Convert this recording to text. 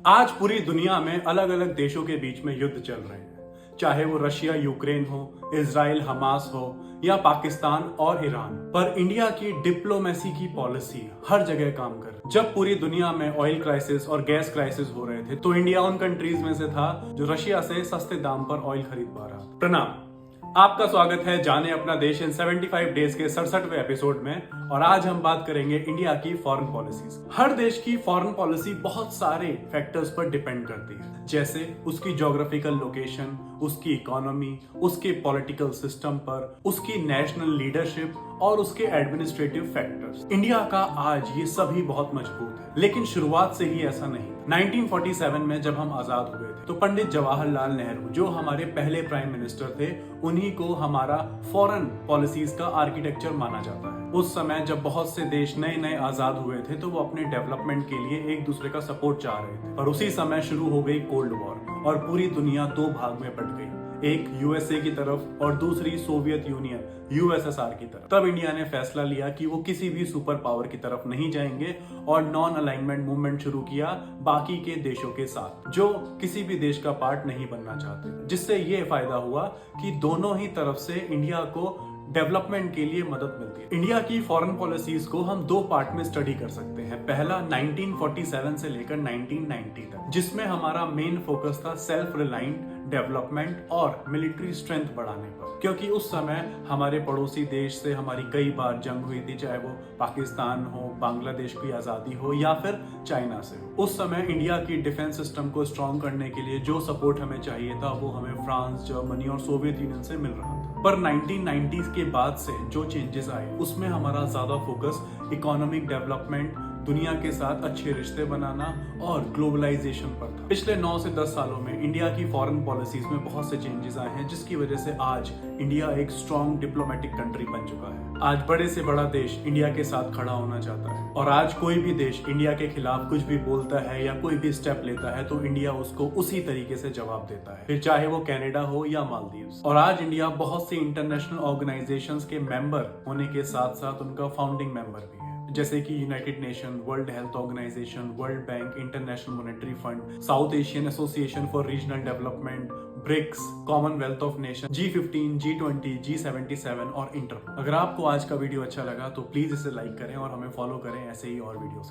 आज पूरी दुनिया में अलग अलग देशों के बीच में युद्ध चल रहे हैं, चाहे वो रशिया यूक्रेन हो, इजराइल हमास हो या पाकिस्तान और ईरान। पर इंडिया की डिप्लोमेसी की पॉलिसी हर जगह काम कर रही। जब पूरी दुनिया में ऑयल क्राइसिस और गैस क्राइसिस हो रहे थे तो इंडिया उन कंट्रीज में से था जो रशिया से सस्ते दाम पर ऑयल खरीद पा रहा था। प्रणाम, आपका स्वागत है जाने अपना देश इन 75 डेज के 67वें एपिसोड में। और आज हम बात करेंगे इंडिया की फॉरेन पॉलिसीज। हर देश की फॉरेन पॉलिसी बहुत सारे फैक्टर्स पर डिपेंड करती है, जैसे उसकी ज्योग्राफिकल लोकेशन, उसकी इकोनॉमी, उसके पॉलिटिकल सिस्टम पर, उसकी नेशनल लीडरशिप और उसके एडमिनिस्ट्रेटिव फैक्टर्स। इंडिया का आज ये सभी बहुत मजबूत है, लेकिन शुरुआत से ही ऐसा नहीं। 1947 में जब हम आजाद हुए थे तो पंडित जवाहरलाल नेहरू, जो हमारे पहले प्राइम मिनिस्टर थे, उन्हीं को हमारा फॉरेन पॉलिसीज का आर्किटेक्चर माना जाता है। उस समय जब बहुत से देश नए नए आजाद हुए थे तो वो अपने डेवलपमेंट के लिए एक दूसरे का सपोर्ट चाह रहे थे। और उसी समय शुरू हो गई कोल्ड वॉर और पूरी दुनिया दो भाग में बट गई, एक यूएसए की तरफ और दूसरी सोवियत यूनियन यूएसएसआर की तरफ। तब इंडिया ने फैसला लिया कि वो किसी भी सुपर पावर की तरफ नहीं जाएंगे और नॉन अलाइनमेंट मूवमेंट शुरू किया बाकी के देशों के साथ जो किसी भी देश का पार्ट नहीं बनना चाहते, जिससे ये फायदा हुआ कि दोनों ही तरफ से इंडिया को डेवलपमेंट के लिए मदद मिलती है। इंडिया की फॉरेन पॉलिसीज को हम दो पार्ट में स्टडी कर सकते हैं। पहला 1947 से लेकर 1990 तक, जिसमें हमारा मेन फोकस था सेल्फ रिलायंट डेवलपमेंट और मिलिट्री स्ट्रेंथ बढ़ाने पर, क्योंकि उस समय हमारे पड़ोसी देश से हमारी कई बार जंग हुई थी, चाहे वो पाकिस्तान हो, बांग्लादेश की आजादी हो या फिर चाइना से हो। उस समय इंडिया की डिफेंस सिस्टम को स्ट्रॉन्ग करने के लिए जो सपोर्ट हमें चाहिए था वो हमें फ्रांस, जर्मनी और सोवियत यूनियन से मिल रहा था। पर 1990s के बाद से जो चेंजेस आए उसमें हमारा ज्यादा फोकस इकोनॉमिक डेवलपमेंट, दुनिया के साथ अच्छे रिश्ते बनाना और ग्लोबलाइजेशन पर था। पिछले 9 से 10 सालों में इंडिया की फॉरेन पॉलिसीज में बहुत से चेंजेस आए हैं, जिसकी वजह से आज इंडिया एक स्ट्रॉन्ग डिप्लोमेटिक कंट्री बन चुका है। आज बड़े से बड़ा देश इंडिया के साथ खड़ा होना चाहता है और आज कोई भी देश इंडिया के खिलाफ कुछ भी बोलता है या कोई भी स्टेप लेता है तो इंडिया उसको उसी तरीके से जवाब देता है, फिर चाहे वो कनाडा हो या मालदीव्स। और आज इंडिया बहुत सी इंटरनेशनल ऑर्गेनाइजेशंस के मेंबर होने के साथ साथ उनका फाउंडिंग मेंबर भी है, जैसे कि United Nation, World Health Organization, World Bank, International Monetary Fund, South Asian Association for Regional Development, BRICS, Commonwealth of Nation, G15, G20, G77 और इंटरपोल। अगर आपको आज का वीडियो अच्छा लगा तो प्लीज इसे लाइक करें और हमें फॉलो करें ऐसे ही और वीडियोस।